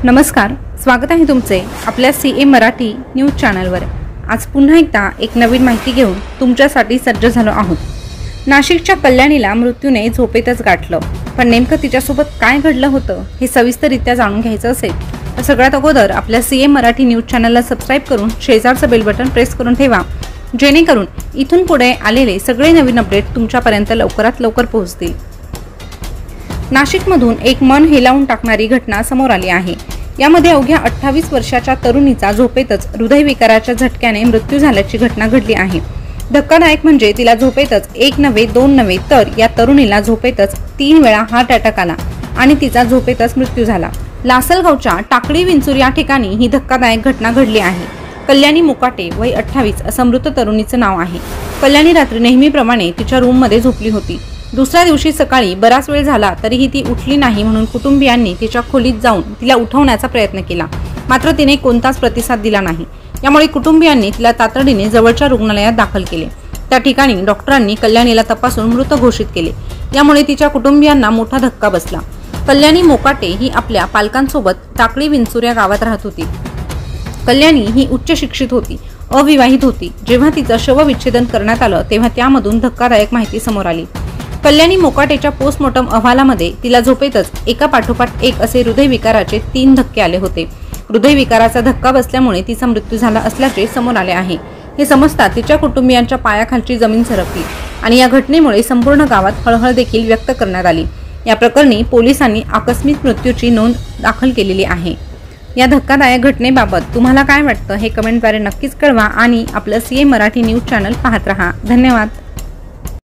नमस्कार, स्वागत आहे तुमचे आपल्या सीए मराठी न्यूज चॅनलवर। आज पुन्हा एकदा एक नवीन माहिती घेऊन तुमच्यासाठी सज्ज झालो आहोत। नाशिकच्या कल्याणीला मृत्यूने झोपेतच गाठलं, पण नेमकं तिच्यासोबत काय घडलं होतं हे सविस्तररित्या जाणून घ्यायचं असेल तर सगळ्यात अगोदर आपल्या सीए मराठी न्यूज चॅनलला सबस्क्राइब करून शेजारचं बेल बटन प्रेस करून ठेवा, जेणेकरून इथून पुढे आलेले सगळे नवीन अपडेट तुमच्यापर्यंत लवकरात लवकर पोहोचतील। नाशिकमधून एक मन हेलावून टाकणारी घटना समोर आली आहे। यामध्ये अवघ्या 28 वर्षाच्या तरुणीचा झोपेतच हृदयविकाराच्या झटक्याने मृत्यू झाल्याची घटना घडली आहे। धक्कादायक म्हणजे तिला झोपेतच एक नव्हे दोन नव्हे तर या तरुणीला झोपेतच 3 वेळा हार्ट अटॅक आला आणि तिचा झोपेतच मृत्यू झाला। लासलगावच्या टाकळी विंचूर या ठिकाणी ही धक्कादायक घटना घडली आहे। कल्याणी मुकाटे वय 28 असं मृत तरुणीचं नाव आहे। कल्याणी रात्री नेहमीप्रमाणे तिच्या रूममध्ये झोपली होती। दुसऱ्या दिवशी सकाळी बराच वेळ झाला तरीही ती उठली नाही, म्हणून कुटुंबियांनी तिच्या खोलीत जाऊन तिला उठवण्याचा प्रयत्न केला, मात्र तिने कोणताच प्रतिसाद दिला नाही। यामुळे कुटुंबियांनी तिला तातडीने जवळच्या रुग्णालयात दाखल केले। त्या ठिकाणी डॉक्टरांनी कल्याणीला तपासून मृत घोषित केले। यामुळे तिच्या कुटुंबियांना मोठा धक्का बसला। कल्याणी मोकाटे ही आपल्या पालकांसोबत टाकळी विंचूर या गावात राहत होती। कल्याणी ही उच्च शिक्षित होती, अविवाहित होती। जेव्हा तिचं शवविच्छेदन करण्यात आलं तेव्हा त्यामधून धक्कादायक माहिती समोर आली। कल्याणी मोकाटेच्या पोस्टमॉर्टम अहवालामध्ये तिला झोपेतच एका पाठोपाठ एक असे हृदयविकाराचे 3 धक्के आले होते। हृदयविकाराचा धक्का बसल्यामुळे तिचा मृत्यू झाला असल्याचे समोर आले आहे। हे समजता तिच्या कुटुंबियांच्या पायाखालची जमीन सरकली आणि या घटनेमुळे संपूर्ण गावात हळहळ देखील व्यक्त करण्यात आली। या प्रकरणी पोलिसांनी आकस्मिक मृत्यूची नोंद दाखल केलेली आहे। या धक्कादायक घटनेबाबत तुम्हाला काय वाटतं हे कमेंटद्वारे नक्कीच कळवा आणि आपलं सीए मराठी न्यूज चॅनल पाहत रहा। धन्यवाद।